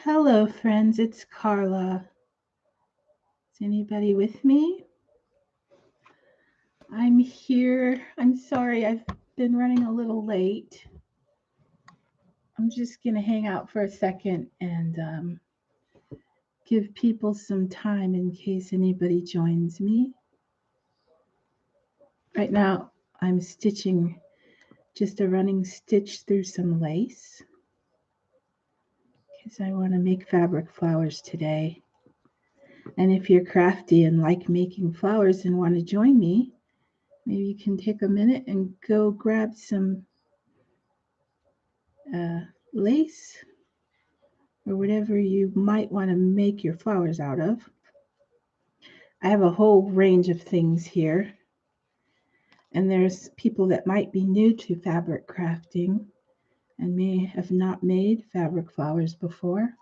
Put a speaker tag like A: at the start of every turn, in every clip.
A: Hello, friends. It's Carla. Is anybody with me? I'm here. I'm sorry I've been running a little late. I'm just going to hang out for a second and give people some time in case anybody joins me. Right now, I'm stitching just a running stitch through some lace because I want to make fabric flowers today. And if you're crafty and like making flowers and want to join me, maybe you can take a minute and go grab some lace or whatever you might want to make your flowers out of. I have a whole range of things here. And there's people that might be new to fabric crafting and may have not made fabric flowers before.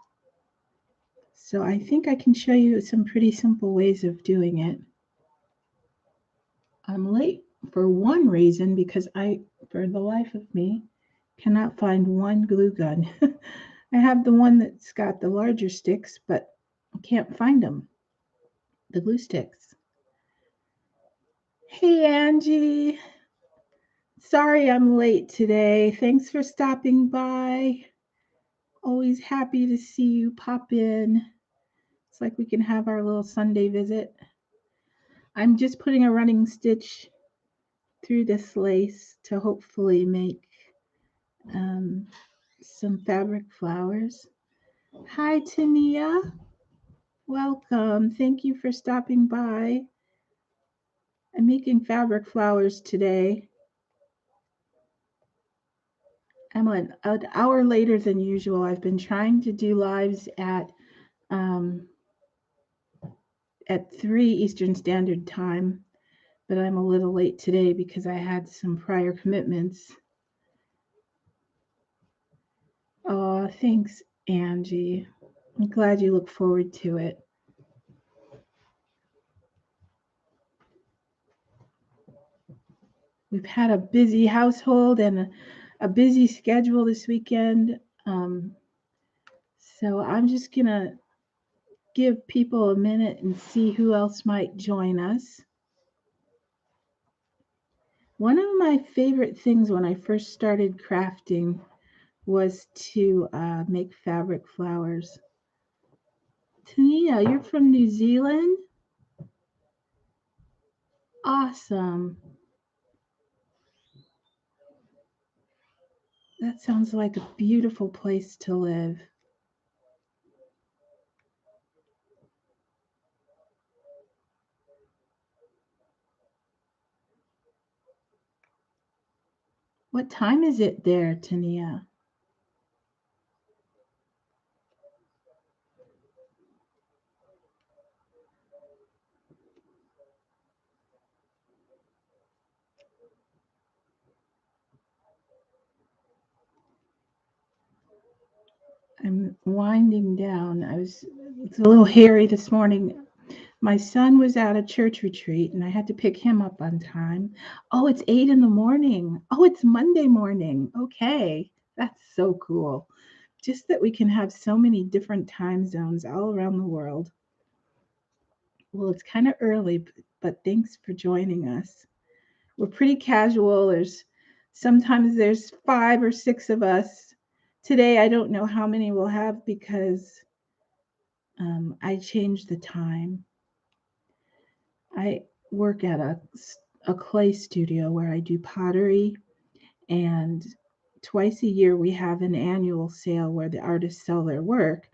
A: So I think I can show you some pretty simple ways of doing it. I'm late for one reason because I, for the life of me, cannot find one glue gun. I have the one that's got the larger sticks, but I can't find them, the glue sticks. Hey, Angie. Sorry I'm late today. Thanks for stopping by. Always happy to see you pop in. It's like we can have our little Sunday visit. I'm just putting a running stitch through this lace to hopefully make um, some fabric flowers. Hi, Tania. Welcome. Thank you for stopping by. I'm making fabric flowers today. I'm an hour later than usual. I've been trying to do lives um, at 3 Eastern Standard Time, but I'm a little late today because I had some prior commitments. Oh, thanks, Angie. I'm glad you look forward to it. We've had a busy household and a busy schedule this weekend. So I'm just going to give people a minute and see who else might join us. One of my favorite things when I first started crafting was to make fabric flowers. Tania, you're from New Zealand? Awesome. That sounds like a beautiful place to live. What time is it there, Tania? I'm winding down. It's a little hairy this morning. My son was at a church retreat and I had to pick him up on time. Oh, it's 8 in the morning. Oh, it's Monday morning. Okay. That's so cool. Just that we can have so many different time zones all around the world. Well, it's kind of early, but thanks for joining us. We're pretty casual. Sometimes there's 5 or 6 of us. Today, I don't know how many we'll have because I changed the time. I work at a clay studio where I do pottery, and twice a year we have an annual sale where the artists sell their work,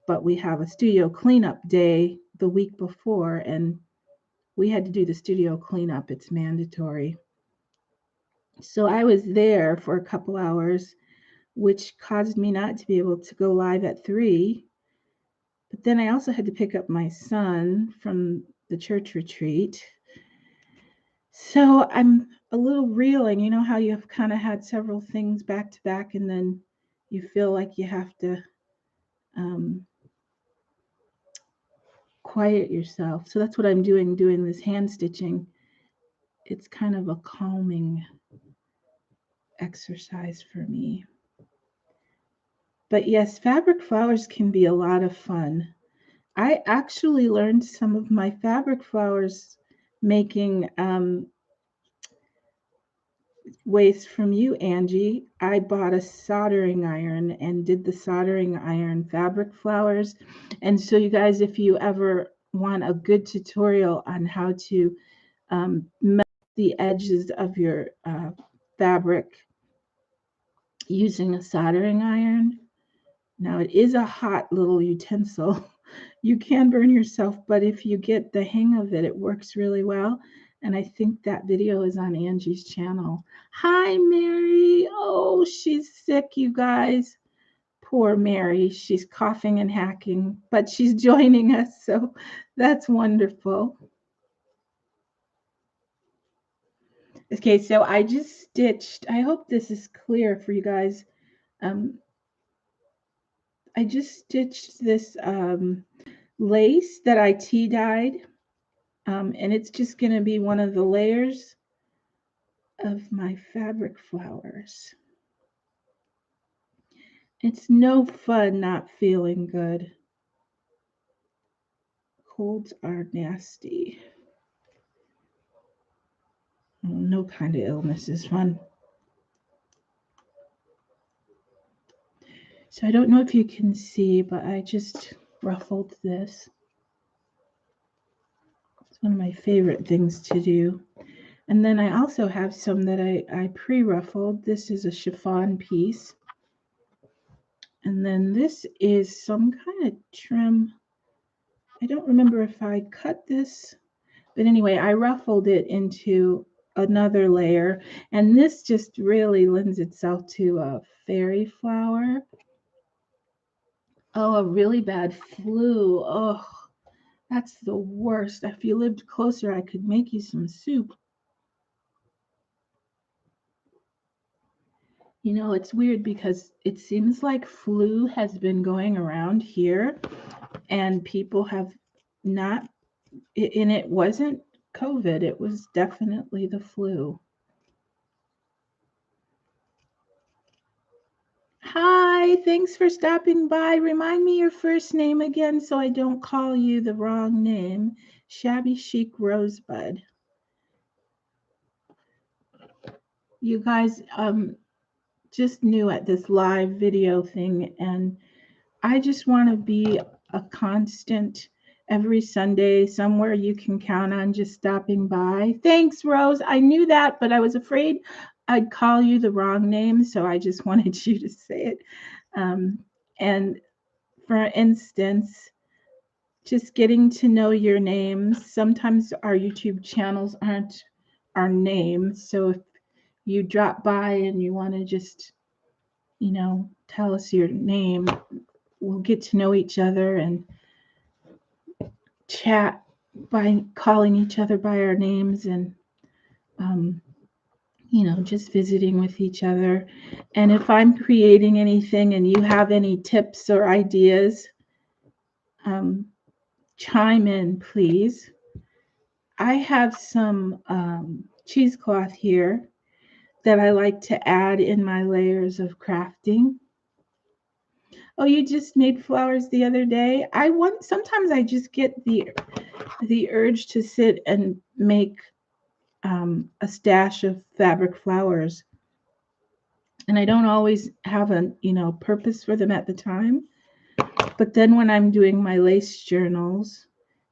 A: but we have a studio cleanup day the week before, and we had to do the studio cleanup. It's mandatory. So I was there for a couple hours, which caused me not to be able to go live at 3. But then I also had to pick up my son from the church retreat. So I'm a little reeling. You know how you've kind of had several things back to back and then you feel like you have to um, quiet yourself. So that's what I'm doing this hand stitching. It's kind of a calming exercise for me. But yes, fabric flowers can be a lot of fun. I actually learned some of my fabric flowers making ways from you, Angie. I bought a soldering iron and did the soldering iron fabric flowers. And so, you guys, if you ever want a good tutorial on how to melt the edges of your fabric using a soldering iron, now it is a hot little utensil. You can burn yourself, but if you get the hang of it, it works really well. And I think that video is on Angie's channel. Hi, Mary. Oh, she's sick, you guys. Poor Mary. She's coughing and hacking, but she's joining us, so that's wonderful. Okay, so I just stitched. I hope this is clear for you guys. I just stitched this lace that I tea dyed, and it's just going to be one of the layers of my fabric flowers. It's no fun not feeling good. Colds are nasty. No kind of illness is fun. So I don't know if you can see, but I just ruffled this. It's one of my favorite things to do. And then I also have some that I pre-ruffled. This is a chiffon piece. And then this is some kind of trim. I don't remember if I cut this, but anyway, I ruffled it into another layer. And this just really lends itself to a fairy flower. Oh, a really bad flu. Oh, that's the worst. If you lived closer, I could make you some soup. You know, it's weird because it seems like flu has been going around here and people have not, and it wasn't COVID, it was definitely the flu. Hi, thanks for stopping by. Remind me your first name again so I don't call you the wrong name. Shabby Chic Rosebud. You guys, just new at this live video thing, and I just want to be a constant every Sunday, somewhere you can count on just stopping by. Thanks, Rose. I knew that, but I was afraid I'd call you the wrong name, so I just wanted you to say it. And for instance, just getting to know your names. Sometimes our YouTube channels aren't our names, so if you drop by and you want to just, tell us your name, we'll get to know each other and chat by calling each other by our names and um, just visiting with each other. And if I'm creating anything and you have any tips or ideas, chime in, please. I have some cheesecloth here that I like to add in my layers of crafting. Oh, you just made flowers the other day? Sometimes I just get the urge to sit and make a stash of fabric flowers, and I don't always have a purpose for them at the time. But then when I'm doing my lace journals,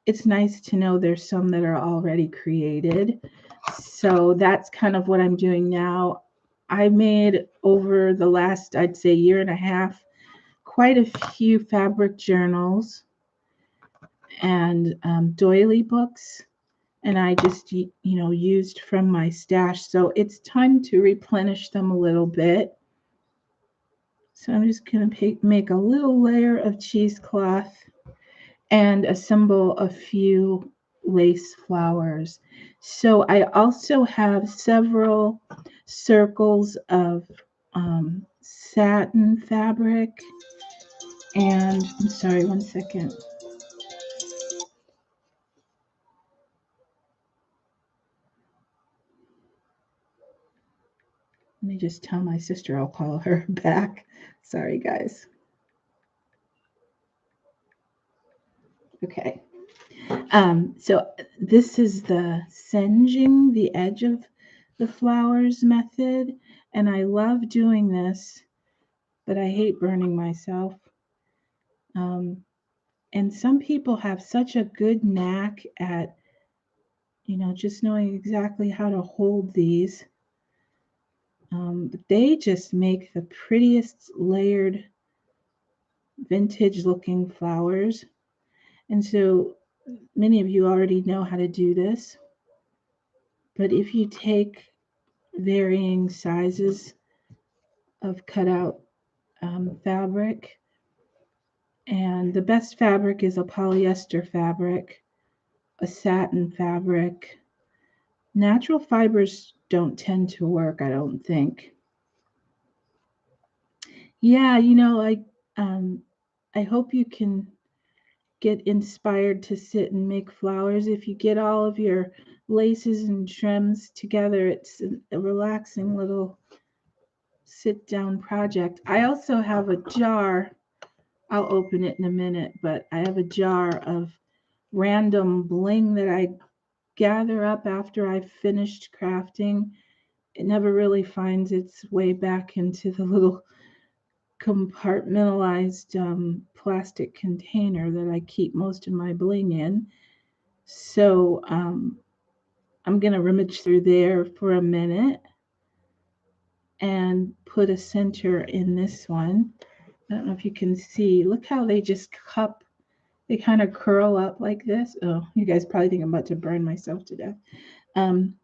A: it's nice to know there's some that are already created. So that's kind of what I'm doing now. I made over the last, I'd say, year and a half, quite a few fabric journals and doily books, and I just used from my stash. So it's time to replenish them a little bit. So I'm just going to make a little layer of cheesecloth and assemble a few lace flowers. So I also have several circles of satin fabric. And I'm sorry, one second. Let me just tell my sister I'll call her back. Sorry, guys. Okay. So this is the singeing the edge of the flowers method, and I love doing this, but I hate burning myself. Um, and some people have such a good knack at, just knowing exactly how to hold these. They just make the prettiest layered vintage looking flowers. And so many of you already know how to do this. But if you take varying sizes of cutout fabric, and the best fabric is a polyester fabric, a satin fabric. Natural fibers don't tend to work, I don't think. Yeah, um, I hope you can get inspired to sit and make flowers. If you get all of your laces and trims together, it's a relaxing little sit down project. I also have a jar. I'll open it in a minute, but I have a jar of random bling that I gather up after I've finished crafting. It never really finds its way back into the little compartmentalized plastic container that I keep most of my bling in. So I'm going to rummage through there for a minute and put a center in this one. I don't know if you can see. Look how they just cup. They kind of curl up like this. Oh, you guys probably think I'm about to burn myself to death. Um,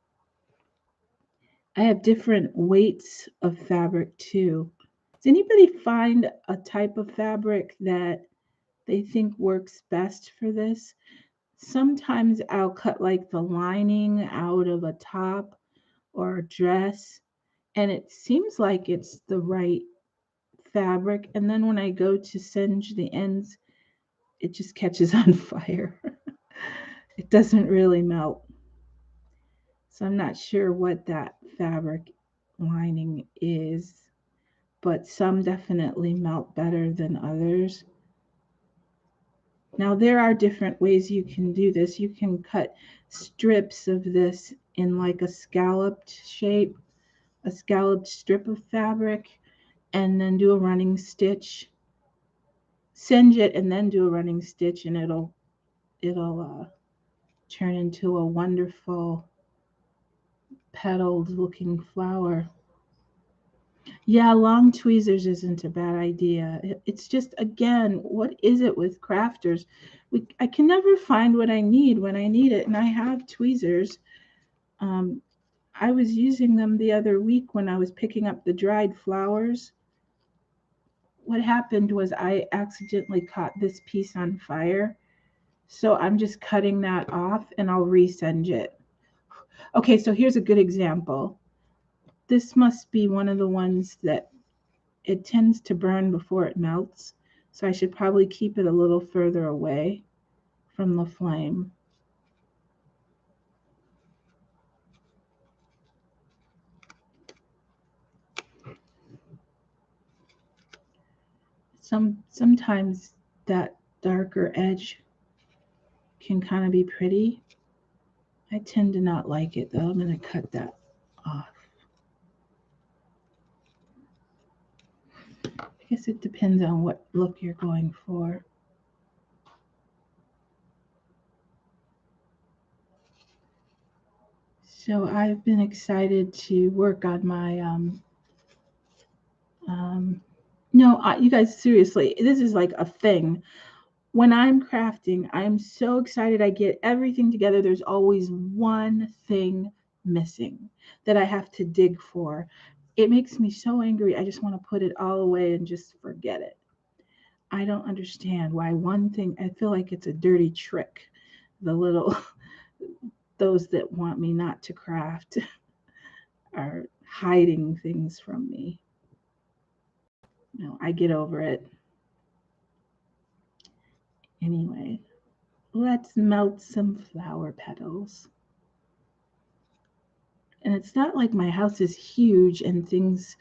A: I have different weights of fabric too. Does anybody find a type of fabric that they think works best for this? Sometimes I'll cut like the lining out of a top or a dress, and it seems like it's the right fabric. And then when I go to singe the ends, it just catches on fire. It doesn't really melt. So I'm not sure what that fabric lining is, but some definitely melt better than others. Now, there are different ways you can do this. You can cut strips of this in like a scalloped shape, a scalloped strip of fabric, and then do a running stitch. Singe it and then do a running stitch, and it'll turn into a wonderful petaled looking flower. Yeah, long tweezers isn't a bad idea. It's just, again, what is it with crafters? I can never find what I need when I need it, and I have tweezers. Um, I was using them the other week when I was picking up the dried flowers. What happened was I accidentally caught this piece on fire. So I'm just cutting that off and I'll resinge it. Okay, so here's a good example. This must be one of the ones that it tends to burn before it melts. So I should probably keep it a little further away from the flame. Sometimes that darker edge can kind of be pretty. I tend to not like it though. I'm going to cut that off. I guess it depends on what look you're going for. So I've been excited to work on my um no, you guys, seriously, this is like a thing. When I'm crafting, I'm so excited. I get everything together. There's always one thing missing that I have to dig for. It makes me so angry. I just want to put it all away and just forget it. I don't understand why one thing, I feel like it's a dirty trick. The little, those that want me not to craft are hiding things from me. No, I get over it. Anyway, let's melt some flower petals. And it's not like my house is huge and things,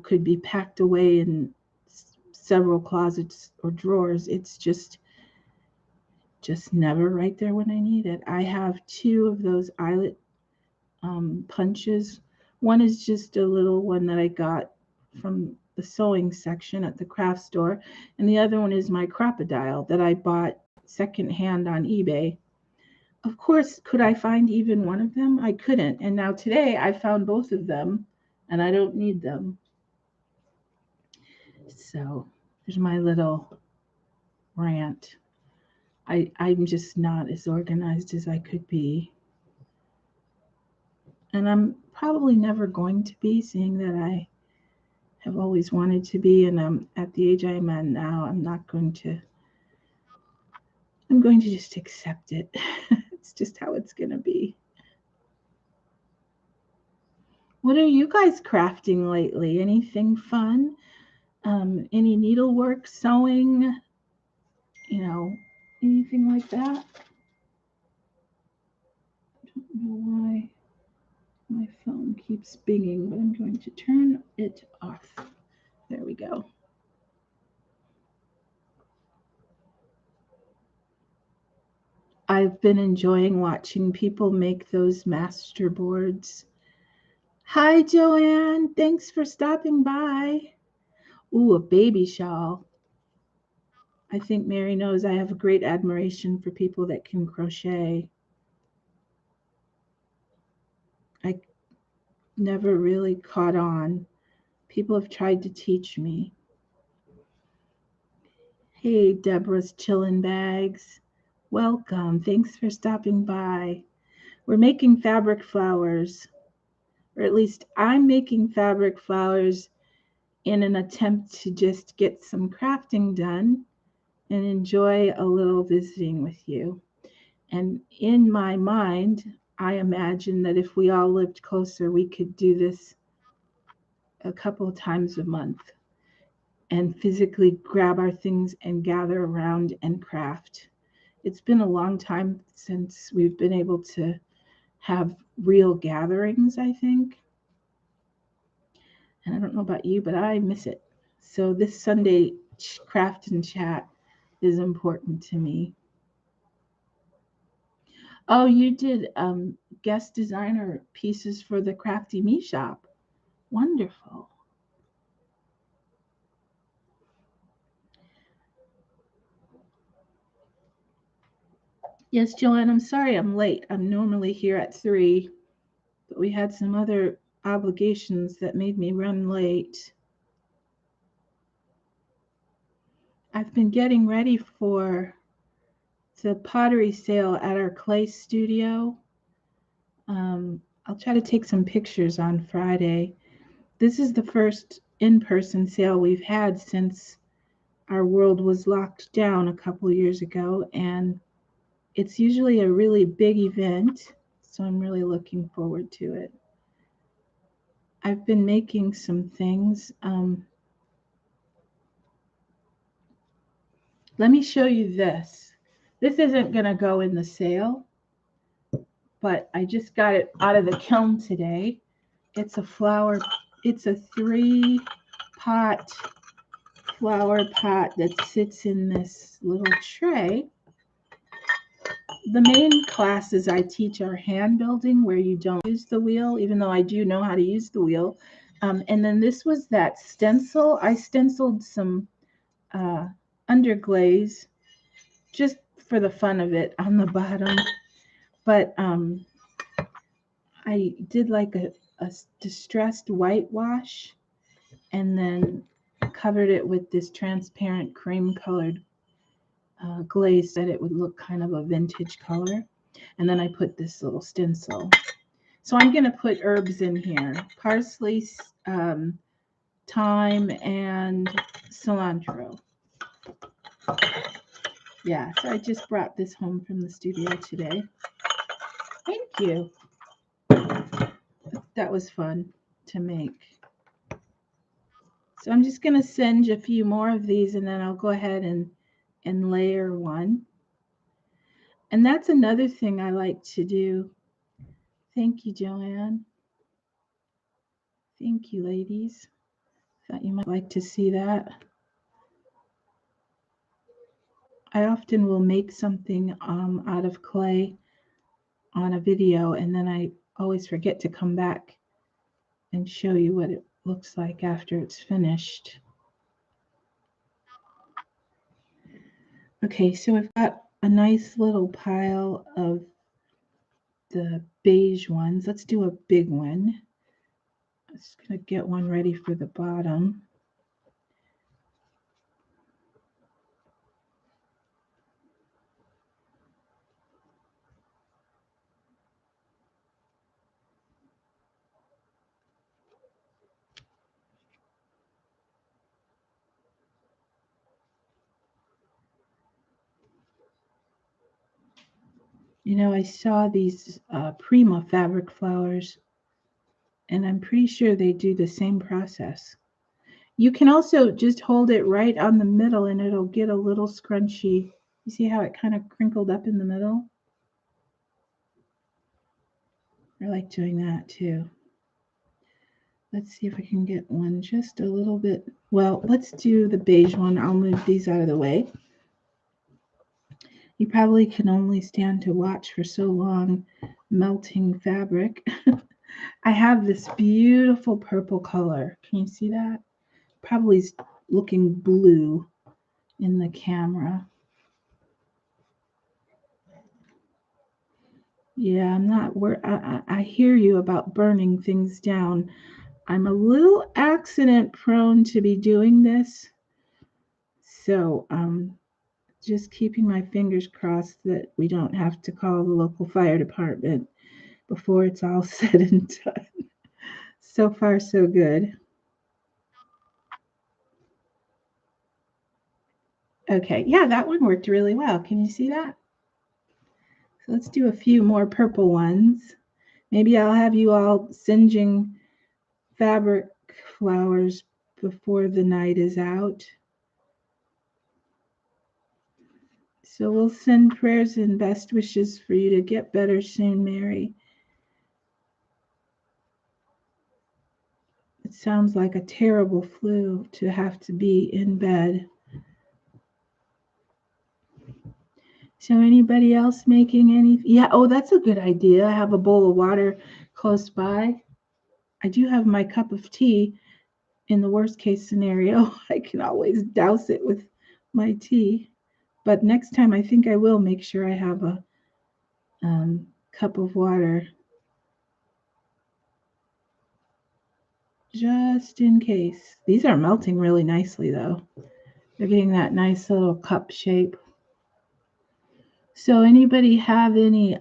A: could be packed away in several closets or drawers. It's just, just never right there when I need it. I have 2 of those eyelet punches. One is just a little one that I got from the sewing section at the craft store, and the other one is my crocodile that I bought secondhand on eBay. Of course, could I find even one of them? I couldn't. And now today I found both of them and I don't need them. So there's my little rant. I'm just not as organized as I could be. And I'm probably never going to be, seeing that I have always wanted to be. And I'm at the age I am at now, I'm going to just accept it. It's just how it's going to be. What are you guys crafting lately? Anything fun? Any needlework, sewing, anything like that? I don't know why my phone keeps binging, but I'm going to turn it off. There we go. I've been enjoying watching people make those master boards. Hi, Joanne. Thanks for stopping by. Ooh, a baby shawl. I think Mary knows I have a great admiration for people that can crochet. I never really caught on. People have tried to teach me. Hey, Deborah's Chillin' Bags. Welcome. Thanks for stopping by. We're making fabric flowers, or at least I'm making fabric flowers in an attempt to just get some crafting done and enjoy a little visiting with you. And in my mind, I imagine that if we all lived closer, we could do this a couple of times a month and physically grab our things and gather around and craft. It's been a long time since we've been able to have real gatherings, I think. And I don't know about you, but I miss it. So this Sunday craft and chat is important to me. Oh, you did guest designer pieces for the Crafty Me shop. Wonderful. Yes, Joanne, I'm sorry I'm late. I'm normally here at 3, but we had some other obligations that made me run late. I've been getting ready for the pottery sale at our clay studio. I'll try to take some pictures on Friday. This is the first in-person sale we've had since our world was locked down a couple years ago, and it's usually a really big event, so I'm really looking forward to it. I've been making some things. Let me show you this. This isn't going to go in the sale, but I just got it out of the kiln today. It's a 3-pot flower pot that sits in this little tray. The main classes I teach are hand building, where you don't use the wheel, even though I do know how to use the wheel. And then this was that stencil. I stenciled some underglaze just for the fun of it on the bottom. But I did like a distressed whitewash and then covered it with this transparent cream colored glaze that it would look kind of a vintage color. And then I put this little stencil. So I'm going to put herbs in here: parsley, thyme, and cilantro. Yeah, so I just brought this home from the studio today. Thank you. That was fun to make. So I'm just going to singe a few more of these, and then I'll go ahead and layer one. And that's another thing I like to do. Thank you, Joanne. Thank you, ladies. Thought you might like to see that. I often will make something out of clay on a video, and then I always forget to come back and show you what it looks like after it's finished. Okay, so I've got a nice little pile of the beige ones. Let's do a big one. I'm just going to get one ready for the bottom. You know, I saw these Prima fabric flowers, and I'm pretty sure they do the same process. You can also just hold it right on the middle and it'll get a little scrunchy. You see how it kind of crinkled up in the middle? I like doing that too. Let's see if I can get one just a little bit. Well, let's do the beige one. I'll move these out of the way. You probably can only stand to watch for so long melting fabric. I have this beautiful purple color. Can you see that? Probably looking blue in the camera. Yeah, I'm not where I hear you about burning things down. I'm a little accident prone to be doing this. So just keeping my fingers crossed that we don't have to call the local fire department before it's all said and done. So far, so good. Okay, yeah, that one worked really well. Can you see that? So let's do a few more purple ones. Maybe I'll have you all singeing fabric flowers before the night is out. So we'll send prayers and best wishes for you to get better soon, Mary. It sounds like a terrible flu to have to be in bed. So anybody else making any? Yeah, oh, that's a good idea. Have a bowl of water close by. I do have my cup of tea. In the worst case scenario, I can always douse it with my tea. But next time, I think I will make sure I have a cup of water just in case. These are melting really nicely, though. They're getting that nice little cup shape. So anybody have any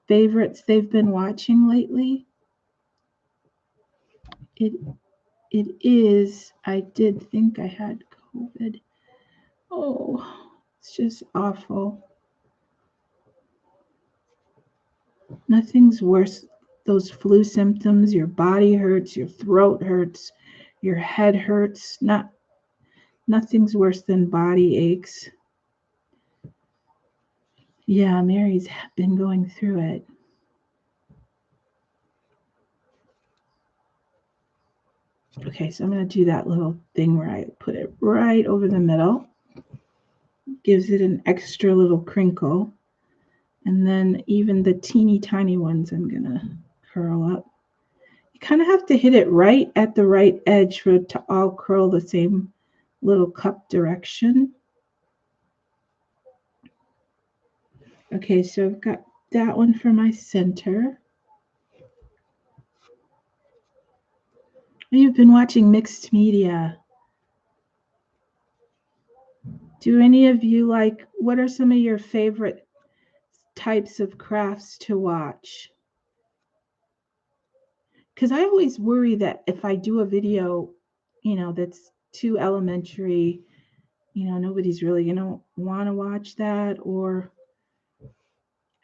A: favorites they've been watching lately? It is. I did think I had COVID. Oh, it's just awful. Nothing's worse. Those flu symptoms, your body hurts, your throat hurts, your head hurts. Nothing's worse than body aches. Yeah, Mary's been going through it. Okay, so I'm going to do that little thing where I put it right over the middle. Gives it an extra little crinkle. And then even the teeny tiny ones I'm going to curl up. You kind of have to hit it right at the right edge for it to all curl the same little cup direction. Okay, so I've got that one for my center. You've been watching mixed media. Do any of you what are some of your favorite types of crafts to watch? Because I always worry that if I do a video, that's too elementary, nobody's really going to want to watch that. Or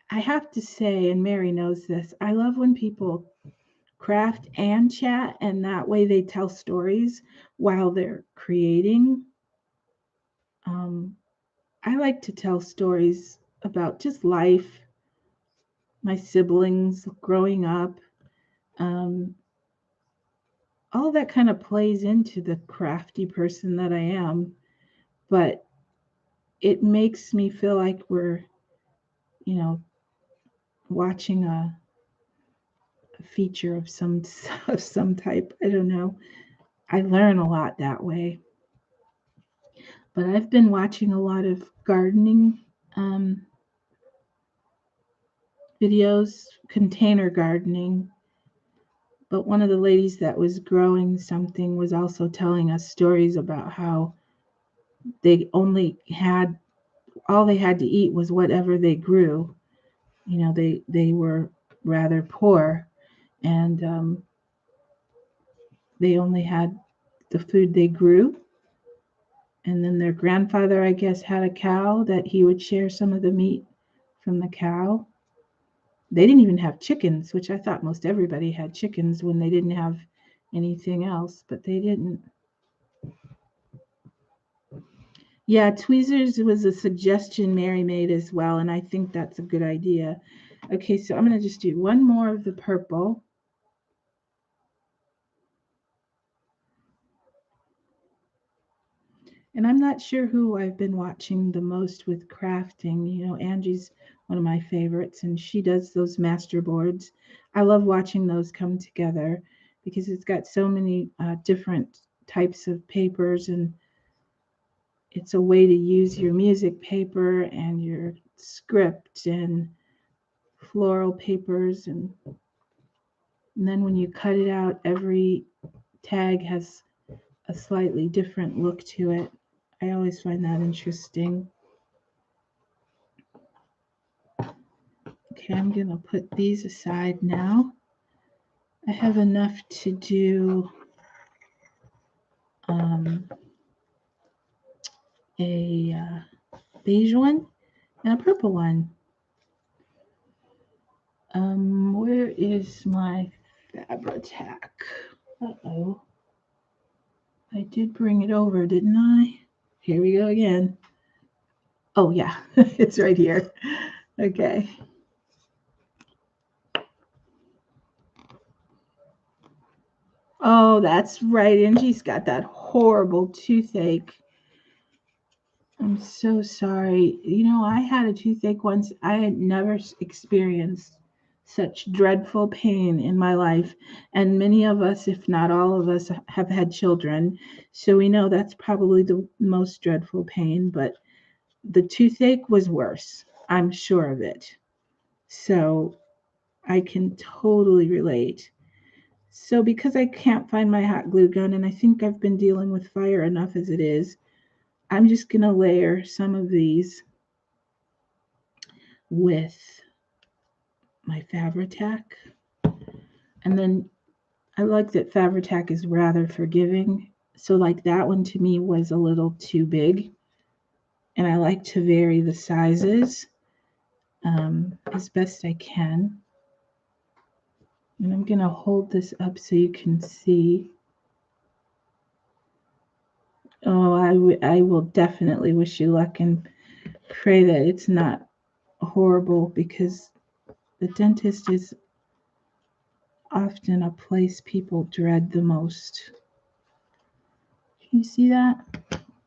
A: I have to say, and Mary knows this, I love when people craft and chat, and that way they tell stories while they're creating. I like to tell stories about just life, my siblings growing up. All that kind of plays into the crafty person that I am. But it makes me feel like we're, watching a feature of some of some type. I don't know. I learn a lot that way. But I've been watching a lot of gardening um, videos, container gardening. But one of the ladies that was growing something was also telling us stories about how they only had all they had to eat was whatever they grew. They were rather poor, and they only had the food they grew. And then their grandfather, I guess, had a cow that he would share some of the meat from the cow. They didn't even have chickens, which I thought most everybody had chickens when they didn't have anything else, but they didn't. Yeah, tweezers was a suggestion Mary made as well, and I think that's a good idea. Okay, so I'm going to just do one more of the purple. And I'm not sure who I've been watching the most with crafting. Angie's one of my favorites, and she does those master boards. I love watching those come together because it's got so many different types of papers, and it's a way to use your music paper and your script and floral papers. And then when you cut it out, every tag has a slightly different look to it. I always find that interesting. Okay, I'm going to put these aside now. I have enough to do a beige one and a purple one. Where is my Fabri-Tac? Uh-oh. I did bring it over, didn't I? Here we go again. Oh, yeah, it's right here. Okay. Oh, that's right. Angie's got that horrible toothache. I'm so sorry. I had a toothache once. I had never experienced such dreadful pain in my life. And many of us, if not all of us, have had children. So we know that's probably the most dreadful pain. But the toothache was worse. I'm sure of it. So I can totally relate. So because I can't find my hot glue gun, and I think I've been dealing with fire enough as it is, I'm just going to layer some of these with my Fabri-Tac. And then I like that Fabri-Tac is rather forgiving. So like that one to me was a little too big. And I like to vary the sizes as best I can. And I'm going to hold this up so you can see. Oh, I will definitely wish you luck and pray that it's not horrible, because the dentist is often a place people dread the most. Can you see that?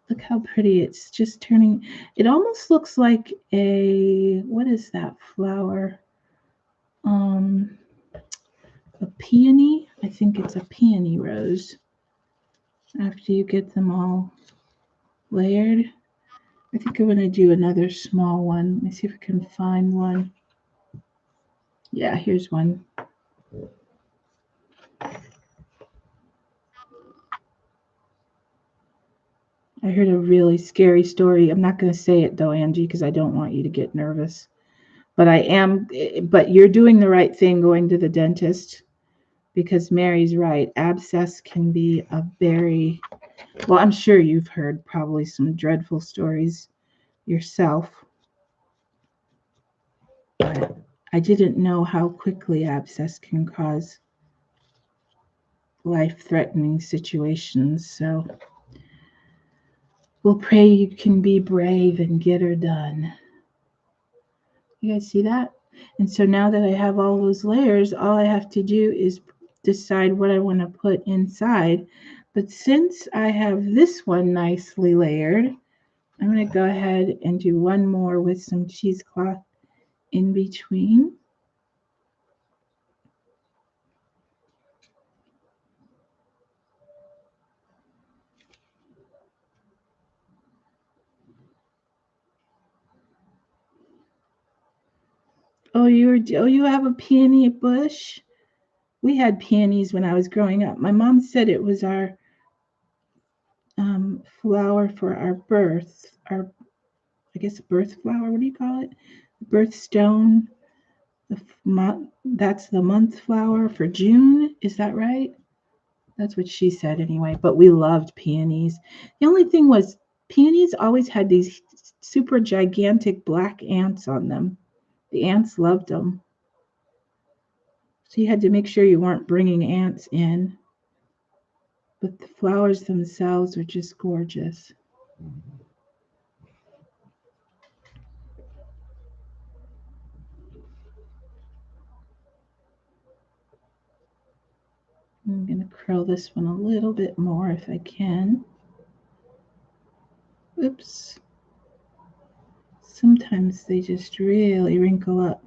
A: Look how pretty it's just turning. It almost looks like what is that flower? A peony? I think it's a peony rose. After you get them all layered, I think I'm going to do another small one. Let me see if I can find one. Yeah, here's one. I heard a really scary story. I'm not going to say it though, Angie, because I don't want you to get nervous. But you're doing the right thing going to the dentist, because Mary's right. Abscess can be well, I'm sure you've heard probably some dreadful stories yourself. But I didn't know how quickly abscess can cause life-threatening situations. So we'll pray you can be brave and get her done. You guys see that? And so now that I have all those layers, all I have to do is decide what I want to put inside. But since I have this one nicely layered, I'm going to go ahead and do one more with some cheesecloth in between. Oh, you have a peony bush? We had peonies when I was growing up. My mom said it was our flower for our birth, our, I guess, birth flower. What do you call it? Birthstone. That's the month flower for June. Is that right? That's what she said anyway. But we loved peonies. The only thing was, peonies always had these super gigantic black ants on them. The ants loved them. So you had to make sure you weren't bringing ants in. But the flowers themselves are just gorgeous. I'm going to curl this one a little bit more if I can. Oops. Sometimes they just really wrinkle up.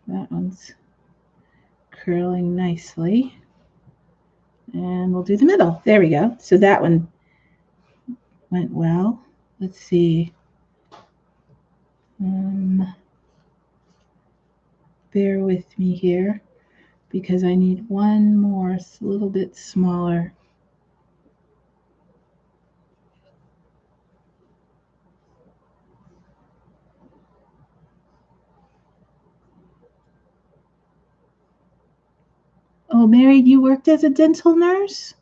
A: That one's curling nicely. And we'll do the middle. There we go. So that one went well. Let's see. Bear with me here because I need one more, a little bit smaller. Oh, Mary, you worked as a dental nurse?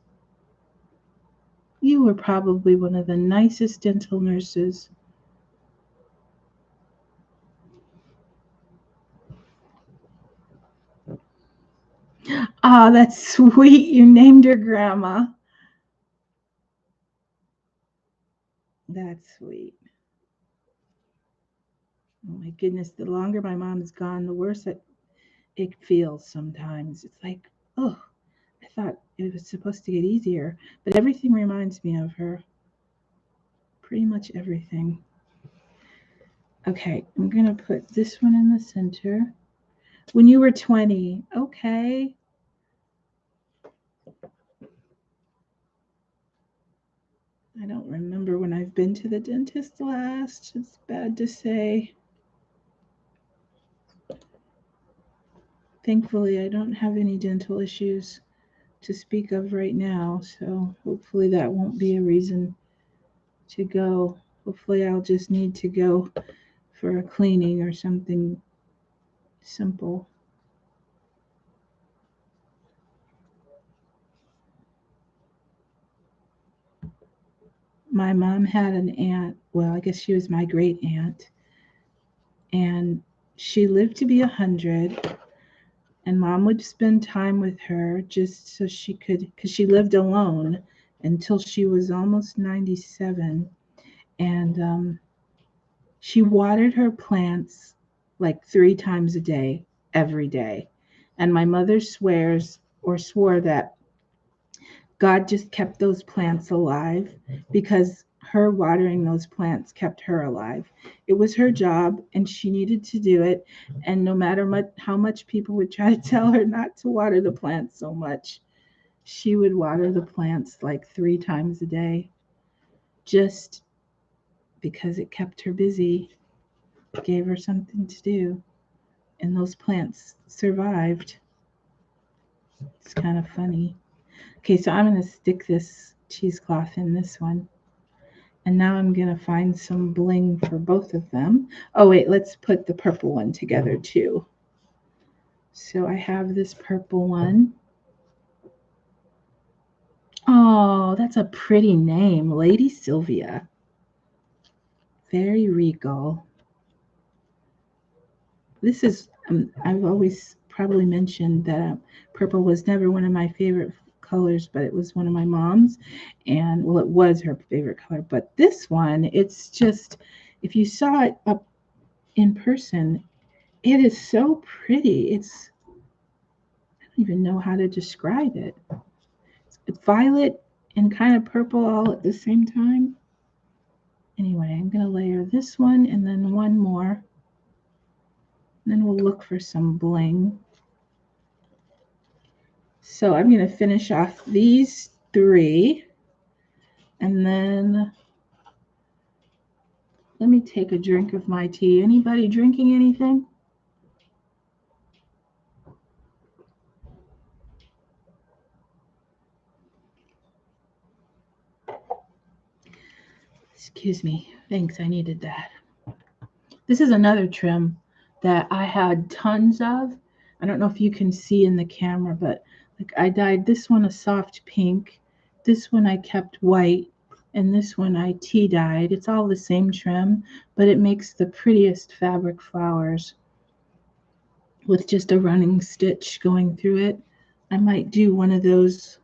A: You were probably one of the nicest dental nurses. Ah, that's sweet. You named your grandma. That's sweet. Oh my goodness, the longer my mom's gone, the worse it feels sometimes. It's like, oh, I thought it was supposed to get easier. But everything reminds me of her. Pretty much everything. Okay, I'm going to put this one in the center. When you were 20, okay. I don't remember when I've been to the dentist last. It's bad to say. Thankfully, I don't have any dental issues to speak of right now, so hopefully that won't be a reason to go. Hopefully I'll just need to go for a cleaning or something simple. My mom had an aunt, well, I guess she was my great aunt, and she lived to be 100, and mom would spend time with her just so she could, because she lived alone until she was almost 97, and she watered her plants like 3 times a day, every day. And my mother swore that God just kept those plants alive because her watering those plants kept her alive. It was her job and she needed to do it. And no matter how much people would try to tell her not to water the plants so much, she would water the plants like 3 times a day just because it kept her busy, gave her something to do. And those plants survived. It's kind of funny. Okay, so I'm going to stick this cheesecloth in this one. And now I'm going to find some bling for both of them. Oh, wait, let's put the purple one together too. So I have this purple one. Oh, that's a pretty name, Lady Sylvia. Very regal. This is, I've always probably mentioned that purple was never one of my favorite colors, but it was one of my mom's, and well, it was her favorite color. But this one, it's just, if you saw it up in person, it is so pretty. It's, I don't even know how to describe it. It's violet and kind of purple all at the same time. Anyway, I'm going to layer this one and then one more. And then we'll look for some bling. So I'm going to finish off these 3. And then let me take a drink of my tea. Anybody drinking anything? Excuse me. Thanks, I needed that. This is another trim that I had tons of. I don't know if you can see in the camera, but like I dyed this one a soft pink. This one I kept white. And this one I tea dyed. It's all the same trim, but it makes the prettiest fabric flowers with just a running stitch going through it. I might do one of those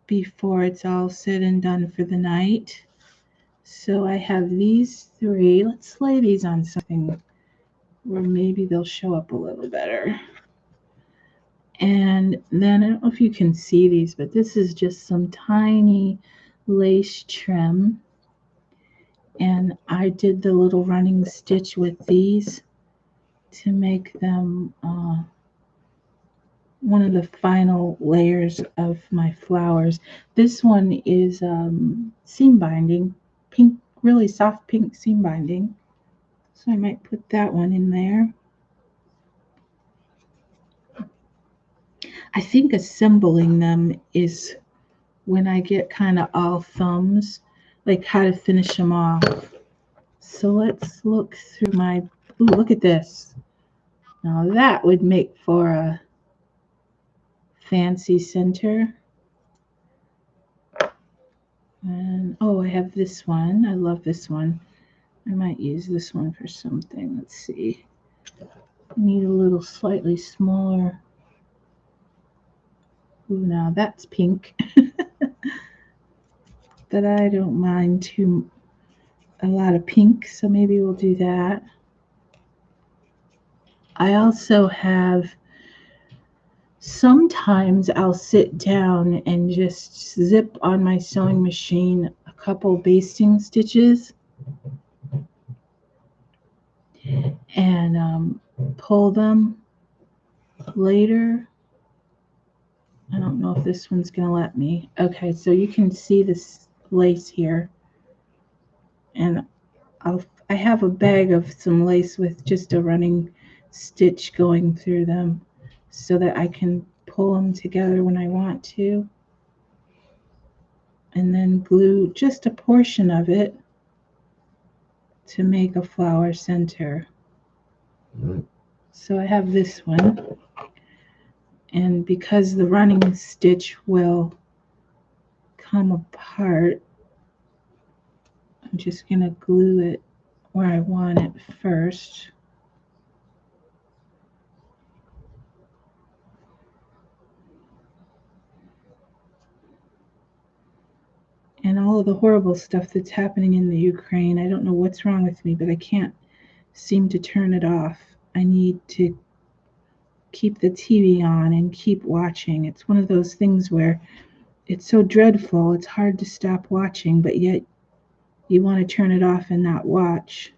A: before it's all said and done for the night. So I have these 3. Let's lay these on something where maybe they'll show up a little better. And then I don't know if you can see these, but this is just some tiny lace trim. And I did the little running stitch with these to make them one of the final layers of my flowers. This one is seam binding, pink, really soft pink seam binding. So I might put that one in there. I think assembling them is when I get kind of all thumbs, like how to finish them off. So let's look through my, ooh, look at this. Now that would make for a fancy center. And oh, I have this one. I love this one. I might use this one for something. Let's see. I need a little slightly smaller. Ooh, now that's pink. But I don't mind a lot of pink, so maybe we'll do that. I also have, sometimes I'll sit down and just zip on my sewing machine a couple basting stitches and pull them later. I don't know if this one's going to let me. Okay, so you can see this lace here. And I have a bag of some lace with just a running stitch going through them so that I can pull them together when I want to. And then glue just a portion of it to make a flower center. So I have this one. And because the running stitch will come apart, I'm just going to glue it where I want it first. And all of the horrible stuff that's happening in the Ukraine, I don't know what's wrong with me, but I can't seem to turn it off. I need to keep the TV on and keep watching. It's one of those things where it's so dreadful, it's hard to stop watching, but yet you want to turn it off and not watch.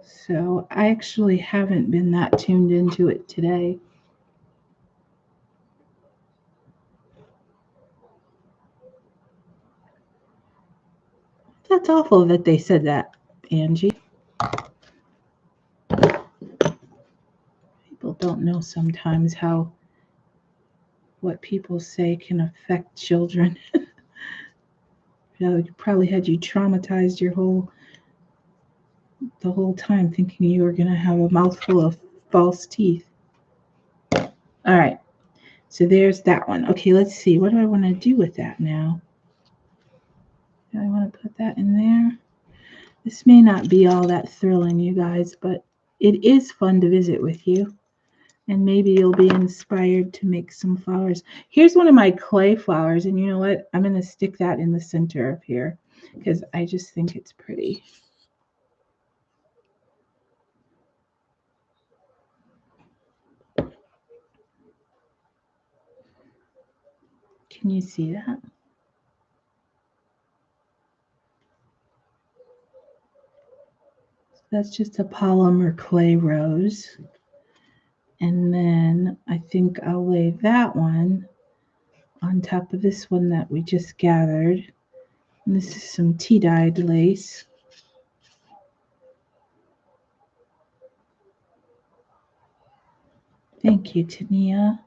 A: So I actually haven't been that tuned into it today. That's awful that they said that, Angie. People don't know sometimes how what people say can affect children. You probably had you traumatized the whole time thinking you were going to have a mouthful of false teeth. All right, so there's that one. Okay, let's see. What do I want to do with that now? Do I want to put that in there? This may not be all that thrilling, you guys, but it is fun to visit with you. And maybe you'll be inspired to make some flowers. Here's one of my clay flowers, and you know what? I'm going to stick that in the center of here because I just think it's pretty. Can you see that? That's just a polymer clay rose. And then I think I'll lay that one on top of this one that we just gathered. And this is some tea-dyed lace. Thank you, Tania.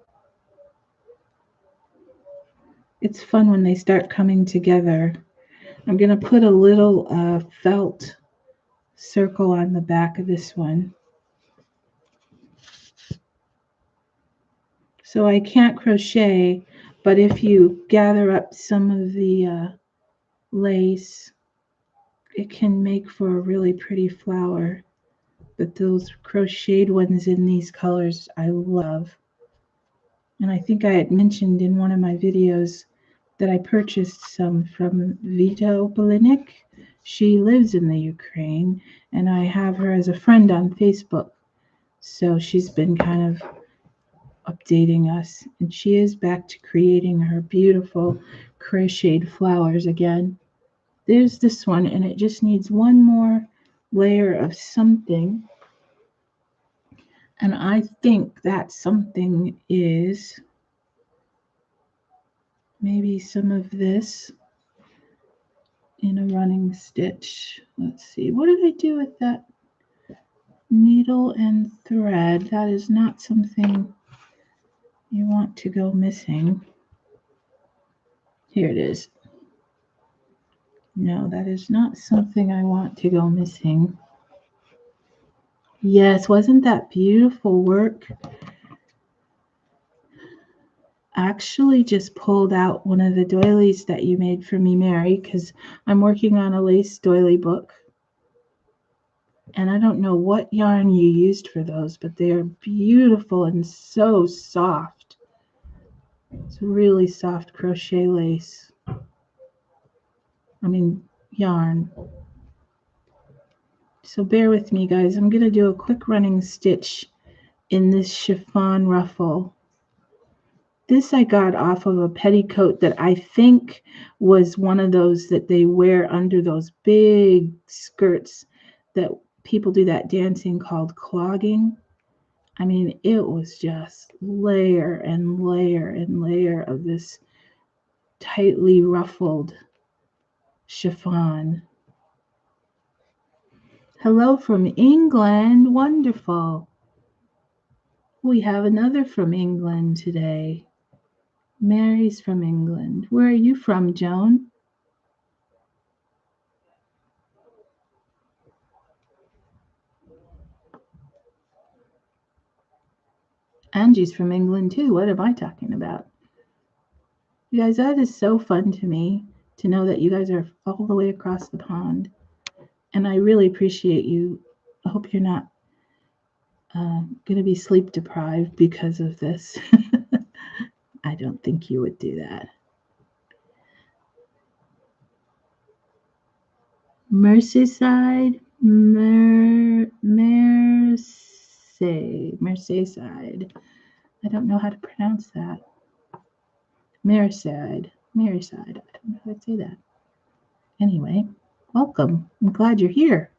A: It's fun when they start coming together. I'm going to put a little felt circle on the back of this one. So I can't crochet, but if you gather up some of the lace, it can make for a really pretty flower. But those crocheted ones in these colors I love. And I think I had mentioned in one of my videos that I purchased some from Vito Belinik. She lives in the Ukraine, and I have her as a friend on Facebook. So she's been kind of updating us, and she is back to creating her beautiful crocheted flowers again. There's this one, and it just needs one more layer of something. And I think that something is maybe some of this in a running stitch. Let's see, what did I do with that needle and thread? That is not something you want to go missing. Here it is. No, that is not something I want to go missing. Yes, wasn't that beautiful work? I actually just pulled out one of the doilies that you made for me, Mary, because I'm working on a lace doily book. And I don't know what yarn you used for those, but they are beautiful and so soft. It's really soft crochet lace. I mean, yarn. So bear with me, guys. I'm going to do a quick running stitch in this chiffon ruffle. This I got off of a petticoat that I think was one of those that they wear under those big skirts that people do that dancing called clogging. I mean, it was just layer and layer and layer of this tightly ruffled chiffon. Hello from England. Wonderful. We have another from England today. Mary's from England. Where are you from, Joan? Angie's from England too. What am I talking about? You guys, that is so fun to me to know that you guys are all the way across the pond. And I really appreciate you. I hope you're not going to be sleep deprived because of this. I don't think you would do that. Merseyside, Merseyside. I don't know how to pronounce that. Merseyside. I don't know how to say that. Anyway, welcome. I'm glad you're here.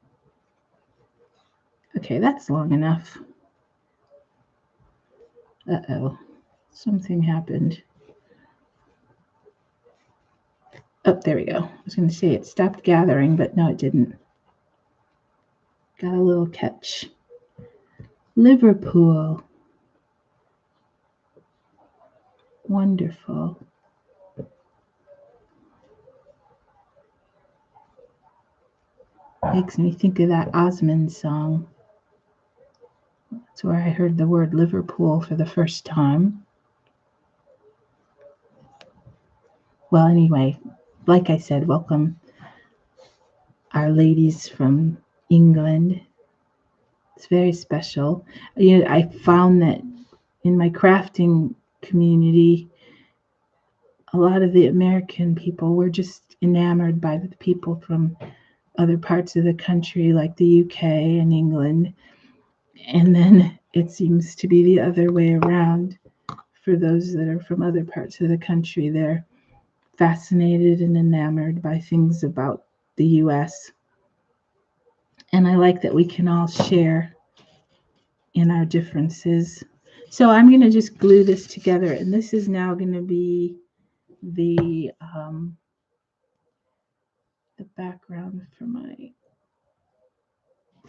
A: Okay, that's long enough. Uh-oh, something happened. Oh, there we go. I was going to say it stopped gathering, but no, it didn't. Got a little catch. Liverpool. Wonderful. Makes me think of that Osmond song. That's where I heard the word Liverpool for the first time. Well, anyway, like I said, welcome our ladies from England. It's very special. You know, I found that in my crafting community, a lot of the American people were just enamored by the people from other parts of the country, like the UK and England. And then it seems to be the other way around. For those that are from other parts of the country, they're fascinated and enamored by things about the US. And I like that we can all share in our differences. So I'm going to just glue this together, and this is now going to be the background for my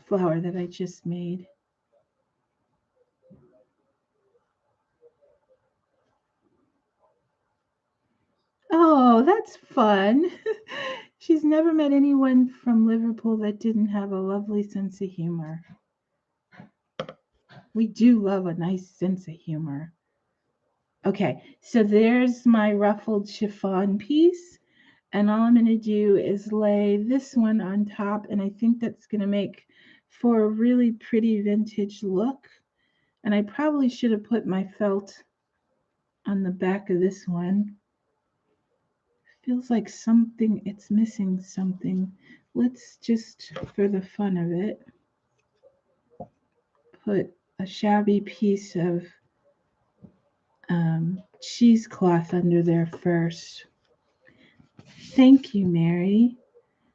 A: flower that I just made. Oh, that's fun. She's never met anyone from Liverpool that didn't have a lovely sense of humor. We do love a nice sense of humor. Okay, so there's my ruffled chiffon piece. And all I'm going to do is lay this one on top. And I think that's going to make for a really pretty vintage look. And I probably should have put my felt on the back of this one. Feels like something, it's missing something. Let's just, for the fun of it, put a shabby piece of cheesecloth under there first. Thank you, Mary.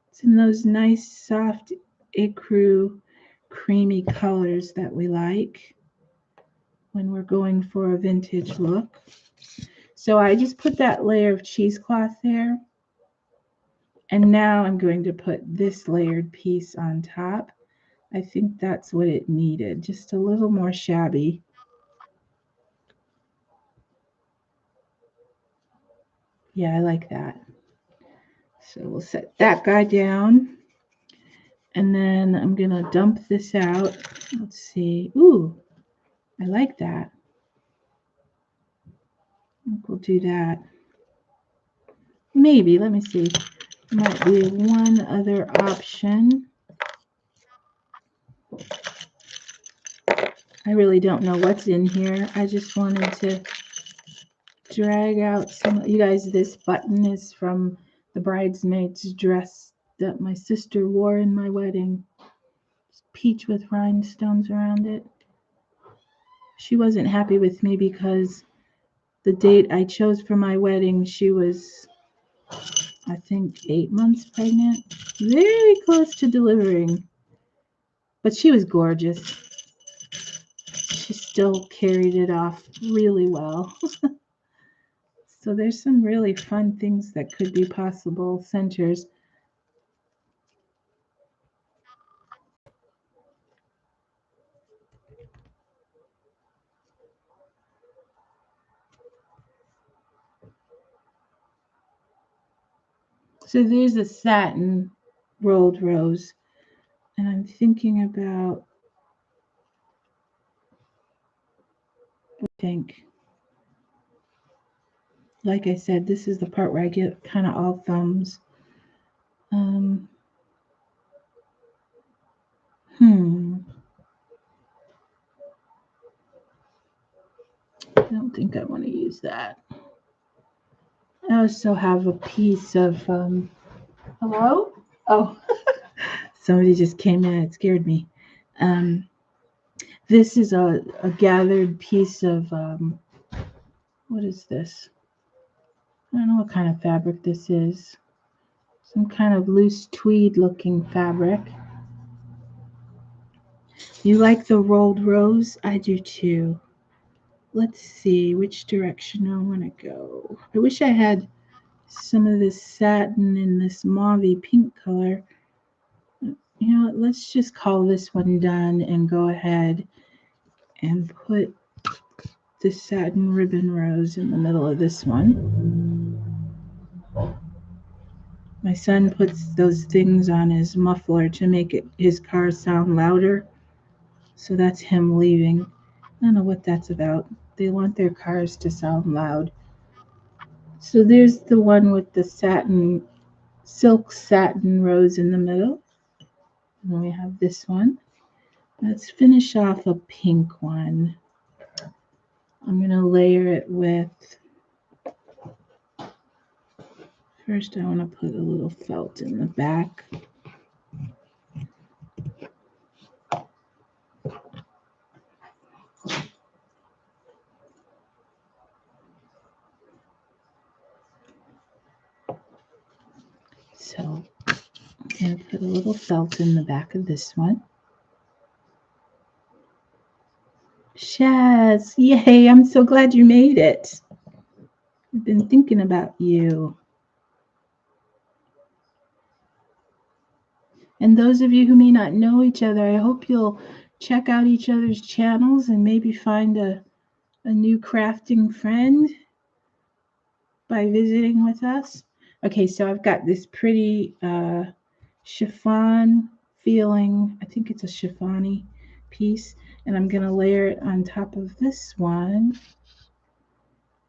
A: It's in those nice, soft, ecru, creamy colors that we like when we're going for a vintage look. So I just put that layer of cheesecloth there. And now I'm going to put this layered piece on top. I think that's what it needed, just a little more shabby. Yeah, I like that. So we'll set that guy down. And then I'm going to dump this out. Let's see. Ooh, I like that. I think we'll do that. Maybe, let me see. Might be one other option. I really don't know what's in here. I just wanted to drag out some. You guys, this button is from the bridesmaid's dress that my sister wore in my wedding. It's peach with rhinestones around it. She wasn't happy with me because the date I chose for my wedding, she was, I think, 8 months pregnant. Very close to delivering. But she was gorgeous. She still carried it off really well. So there's some really fun things that could be possible centers. So there's a satin rolled rose, and I'm thinking about, I think, like I said, this is the part where I get kind of all thumbs. I don't think I want to use that. I also have a piece of, hello? Oh, somebody just came in. It scared me. This is a gathered piece of, what is this? I don't know what kind of fabric this is. Some kind of loose tweed looking fabric. You like the rolled rose? I do too. Let's see which direction I want to go. I wish I had some of this satin in this mauvey pink color. You know, let's just call this one done and go ahead and put the satin ribbon rose in the middle of this one. My son puts those things on his muffler to make his car sound louder. So that's him leaving. I don't know what that's about. They want their cars to sound loud. So there's the one with the satin, silk satin rose in the middle. And then we have this one. Let's finish off a pink one. I'm going to layer it with, first I want to put a little felt in the back. So going to put a little felt in the back of this one. Shaz, yay, I'm so glad you made it. I've been thinking about you. And those of you who may not know each other, I hope you'll check out each other's channels and maybe find a new crafting friend by visiting with us. Okay, so I've got this pretty chiffon feeling, I think it's a chiffon-y piece, and I'm going to layer it on top of this one.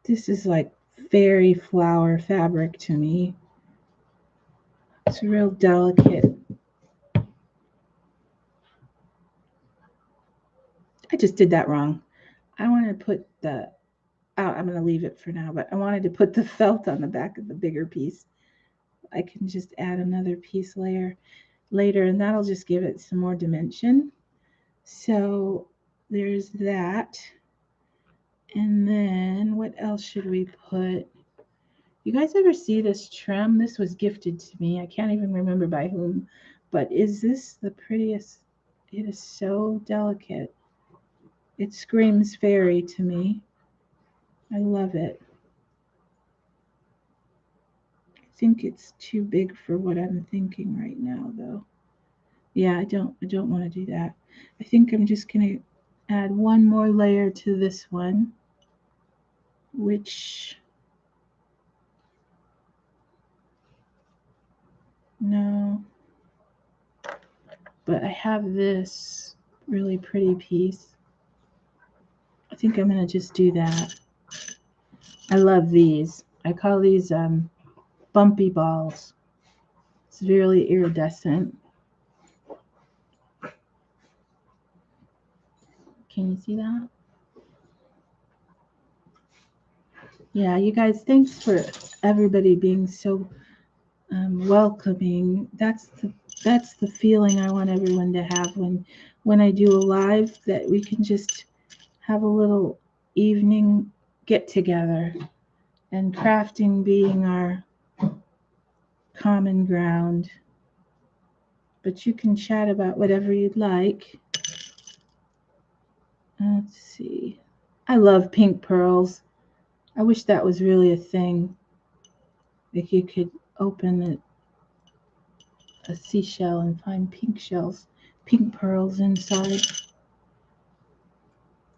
A: This is like fairy flower fabric to me. It's real delicate. I just did that wrong. I wanted to put the, I'm going to leave it for now, but I wanted to put the felt on the back of the bigger piece. I can just add another piece layer later, and that'll just give it some more dimension. So there's that. And then what else should we put? You guys ever see this trim? This was gifted to me. I can't even remember by whom, but is this the prettiest? It is so delicate. It screams fairy to me. I love it. I think it's too big for what I'm thinking right now, though. Yeah, I don't want to do that. I think I'm just going to add one more layer to this one, which, no, but I have this really pretty piece. I think I'm going to just do that. I love these. I call these bumpy balls. It's really iridescent. Can you see that? Yeah, you guys, thanks for everybody being so welcoming. That's the feeling I want everyone to have when I do a live, that we can just have a little evening get together, and crafting being our common ground. But you can chat about whatever you'd like. Let's see. I love pink pearls. I wish that was really a thing. Like you could open a seashell and find pink shells, pink pearls inside.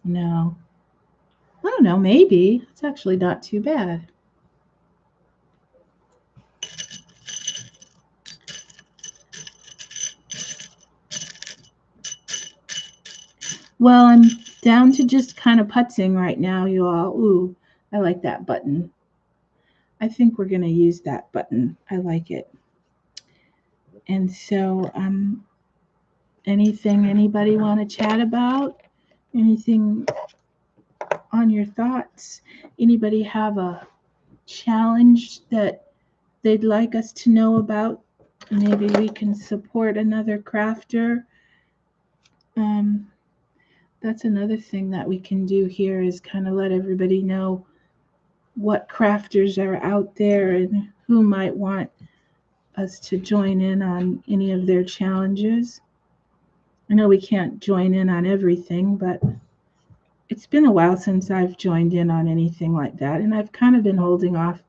A: No. I don't know, maybe. It's actually not too bad. Well, I'm down to just kind of putzing right now, you all. Ooh, I like that button. I think we're going to use that button. I like it. And so, anything anybody want to chat about? Anything on your thoughts? Anybody have a challenge that they'd like us to know about? Maybe we can support another crafter. That's another thing that we can do here, is kind of let everybody know what crafters are out there and who might want us to join in on any of their challenges. I know we can't join in on everything, but it's been a while since I've joined in on anything like that, and I've kind of been holding off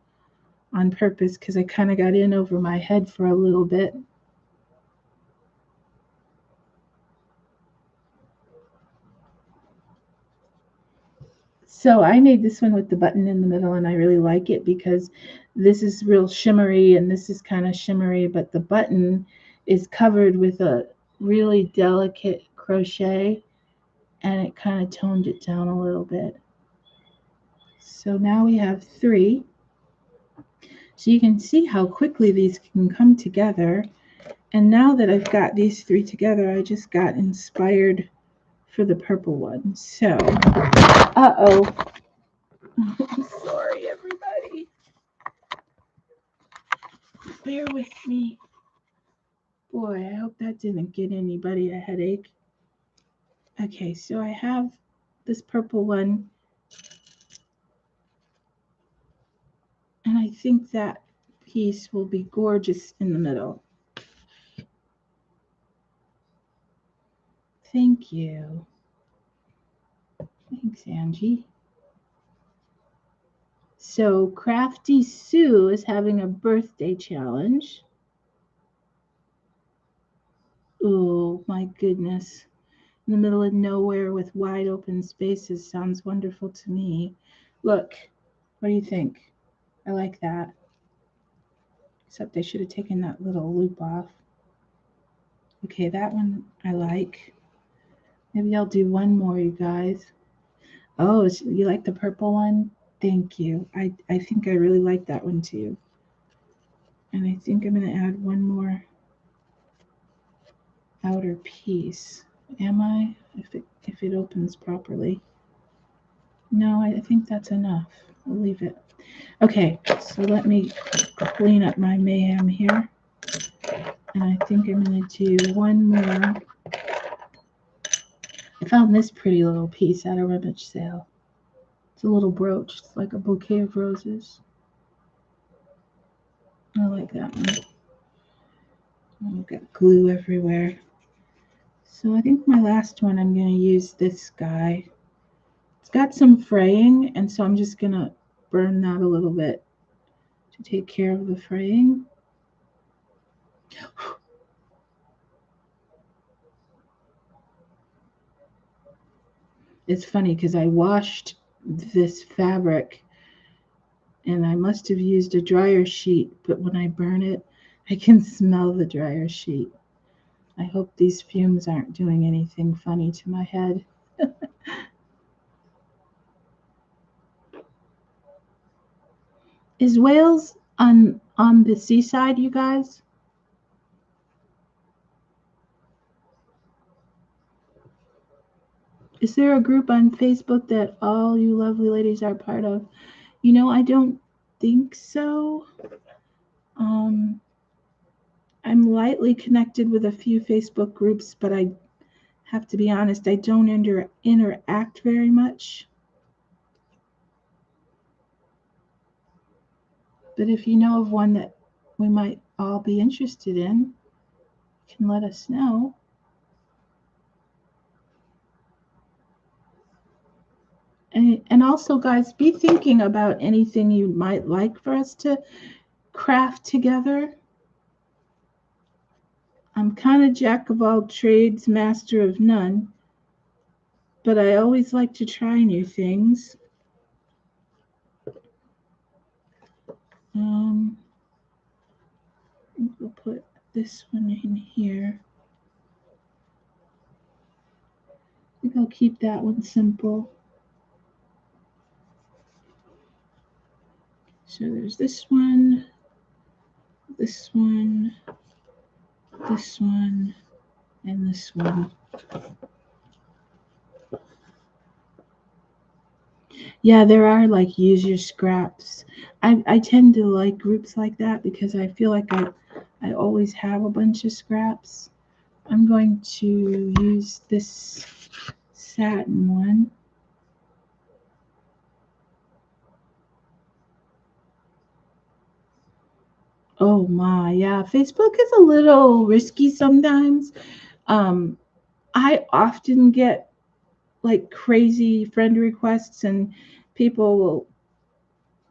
A: on purpose because I kind of got in over my head for a little bit. So I made this one with the button in the middle, and I really like it because this is real shimmery and this is kind of shimmery, but the button is covered with a really delicate crochet, and it kind of toned it down a little bit. So now we have 3. So you can see how quickly these can come together. And now that I've got these 3 together, I just got inspired for the purple one. So, uh-oh. I'm sorry, everybody. Bear with me. Boy, I hope that didn't get anybody a headache. Okay, so I have this purple one, and I think that piece will be gorgeous in the middle. Thank you. Thanks, Angie. So Crafty Sue is having a birthday challenge. Oh my goodness. In the middle of nowhere with wide open spaces sounds wonderful to me. Look, what do you think? I like that. Except I should have taken that little loop off. Okay, that one I like. Maybe I'll do one more, you guys. Oh, you like the purple one? Thank you. I think I really like that one too. And I think I'm going to add one more outer piece. Am I? If it opens properly. No, I think that's enough. I'll leave it. Okay, so let me clean up my mayhem here. And I think I'm going to do one more. I found this pretty little piece at a rummage sale. It's a little brooch. It's like a bouquet of roses. I like that one. I've got glue everywhere. So I think my last one, I'm going to use this guy. It's got some fraying, and so I'm just going to burn that a little bit to take care of the fraying. It's funny because I washed this fabric and I must have used a dryer sheet, but when I burn it, I can smell the dryer sheet. I hope these fumes aren't doing anything funny to my head. Is Wales on the seaside, you guys? Is there a group on Facebook that all you lovely ladies are part of? You know, I don't think so. I'm lightly connected with a few Facebook groups, but I have to be honest, I don't interact very much. But if you know of one that we might all be interested in, you can let us know. And also, guys, be thinking about anything you might like for us to craft together. I'm kind of jack of all trades, master of none, but I always like to try new things. We'll put this one in here. I think I'll keep that one simple. So there's this one, this one, this one, and this one. Yeah, there are like use your scraps. I tend to like groups like that because I feel like I always have a bunch of scraps. I'm going to use this satin one. Oh my, yeah, Facebook is a little risky sometimes. I often get like crazy friend requests and people will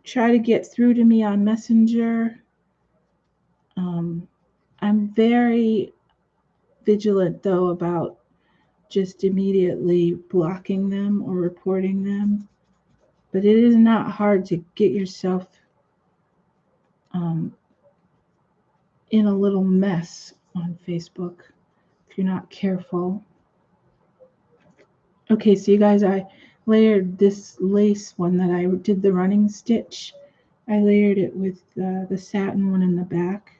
A: try to get through to me on Messenger. I'm very vigilant though about just immediately blocking them or reporting them. But it is not hard to get yourself in a little mess on Facebook if you're not careful. Okay, so you guys, I layered this lace one that I did the running stitch. I layered it with the satin one in the back.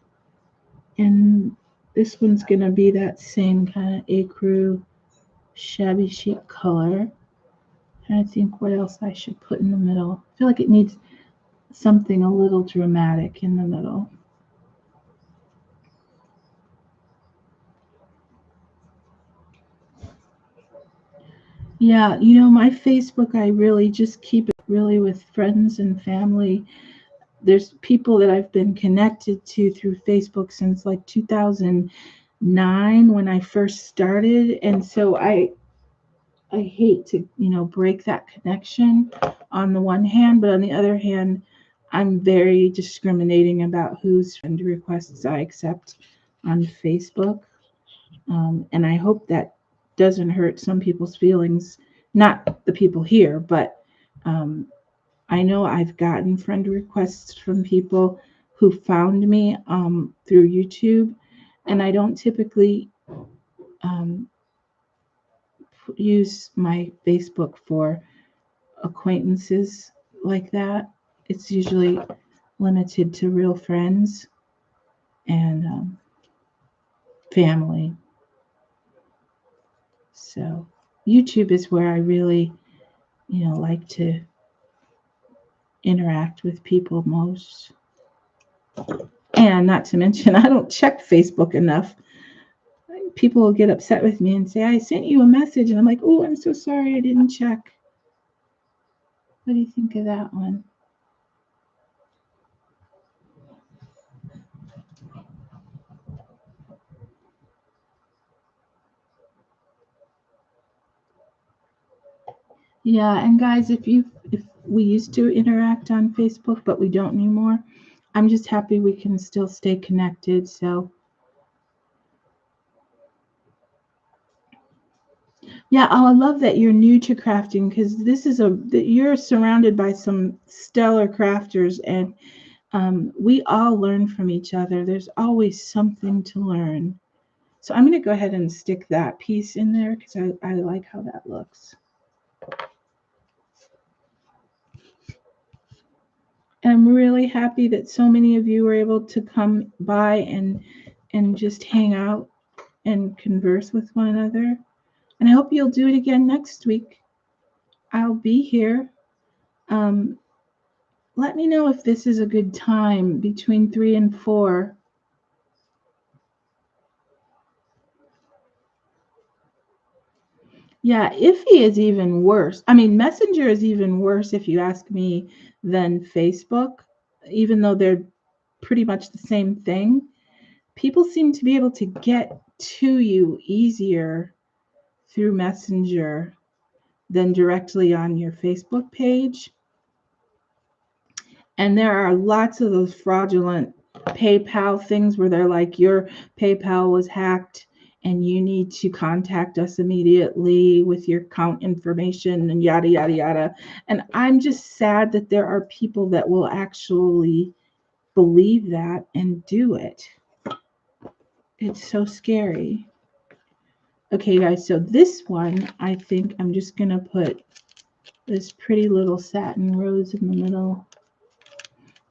A: And this one's going to be that same kind of ecru shabby chic color. And I think what else I should put in the middle. I feel like it needs something a little dramatic in the middle. Yeah, you know, my Facebook, I really just keep it really with friends and family. There's people that I've been connected to through Facebook since like 2009 9 when I first started, and so I hate to, break that connection on the one hand, but on the other hand, I'm very discriminating about whose friend requests I accept on Facebook. And I hope that doesn't hurt some people's feelings, not the people here, but um, I know I've gotten friend requests from people who found me through YouTube, and I don't typically um, use my Facebook for acquaintances like that. It's usually limited to real friends and family. So YouTube is where I really, like to interact with people most. And not to mention, I don't check Facebook enough. People will get upset with me and say, I sent you a message. And I'm like, oh, I'm so sorry I didn't check. What do you think of that one? Yeah, and guys, if we used to interact on Facebook, but we don't anymore, I'm just happy we can still stay connected. So yeah, oh, I love that you're new to crafting, because this is you're surrounded by some stellar crafters, and we all learn from each other. There's always something to learn. So I'm going to go ahead and stick that piece in there because I like how that looks. And I'm really happy that so many of you were able to come by and just hang out and converse with one another. And I hope you'll do it again next week. I'll be here. Let me know if this is a good time between 3 and 4. Yeah, Iffy is even worse. I mean, Messenger is even worse, if you ask me, than Facebook, even though they're pretty much the same thing. People seem to be able to get to you easier through Messenger than directly on your Facebook page. And there are lots of those fraudulent PayPal things where they're like, your PayPal was hacked and you need to contact us immediately with your account information and yada, yada, yada. And I'm just sad that there are people that will actually believe that and do it. It's so scary. Okay, guys, so this one, I think I'm just going to put this pretty little satin rose in the middle.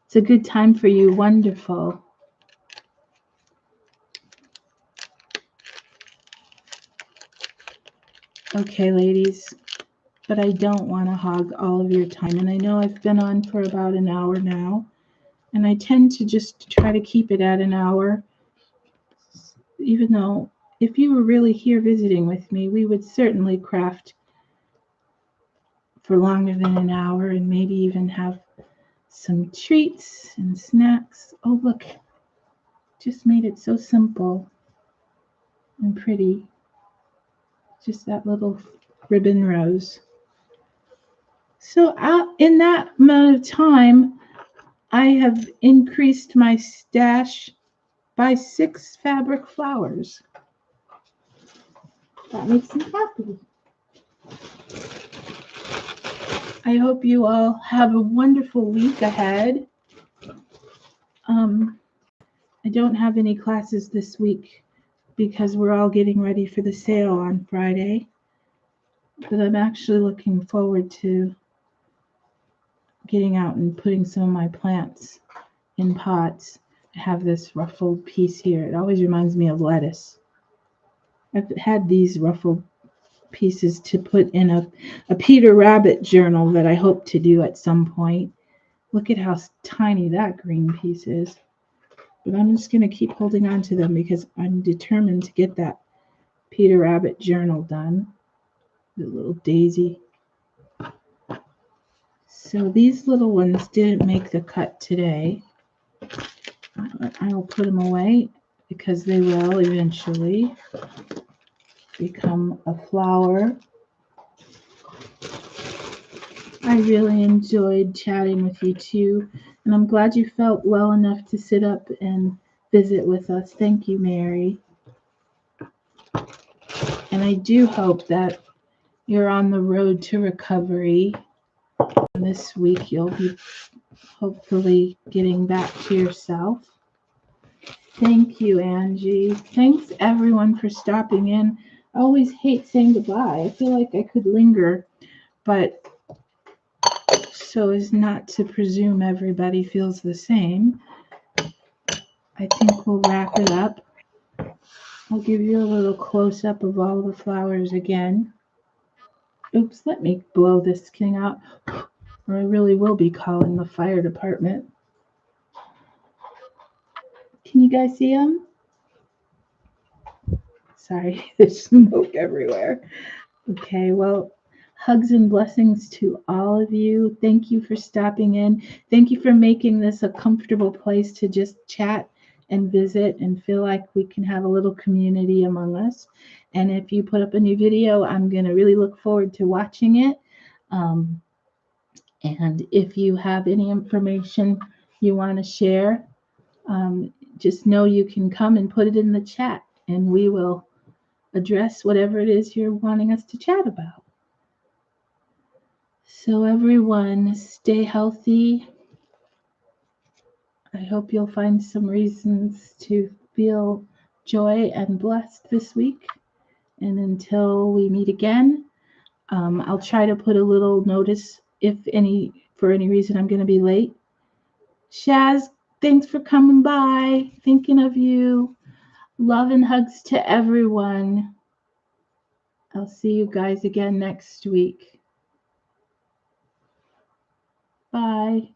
A: It's a good time for you. Wonderful. Okay, ladies, but I don't want to hog all of your time. And I know I've been on for about an hour now, and I tend to just try to keep it at an hour, even though if you were really here visiting with me, we would certainly craft for longer than an hour and maybe even have some treats and snacks. Oh, look, just made it so simple and pretty. Just that little ribbon rose. So in that amount of time, I have increased my stash by 6 fabric flowers. That makes me happy. I hope you all have a wonderful week ahead. I don't have any classes this week because we're all getting ready for the sale on Friday. But I'm actually looking forward to getting out and putting some of my plants in pots. I have this ruffled piece here. It always reminds me of lettuce. I've had these ruffled pieces to put in a Peter Rabbit journal that I hope to do at some point. Look at how tiny that green piece is. But I'm just going to keep holding on to them because I'm determined to get that Peter Rabbit journal done. The little daisy. So these little ones didn't make the cut today. I will put them away because they will eventually become a flower. I really enjoyed chatting with you too, and I'm glad you felt well enough to sit up and visit with us. Thank you, Mary. And I do hope that you're on the road to recovery. This week you'll be hopefully getting back to yourself. Thank you, Angie. Thanks everyone for stopping in. I always hate saying goodbye. I feel like I could linger, but so as not to presume everybody feels the same, I think we'll wrap it up. I'll give you a little close-up of all the flowers again. Oops, let me blow this king out, or I really will be calling the fire department. Can you guys see them? Sorry, there's smoke everywhere. Okay, well, hugs and blessings to all of you. Thank you for stopping in. Thank you for making this a comfortable place to just chat and visit and feel like we can have a little community among us. And if you put up a new video, I'm going to really look forward to watching it. And if you have any information you want to share, just know you can come and put it in the chat, and we will address whatever it is you're wanting us to chat about. So everyone, stay healthy. I hope you'll find some reasons to feel joy and blessed this week. And until we meet again, I'll try to put a little notice if for any reason I'm going to be late. Shaz, thanks for coming by. Thinking of you. Love and hugs to everyone. I'll see you guys again next week. Bye.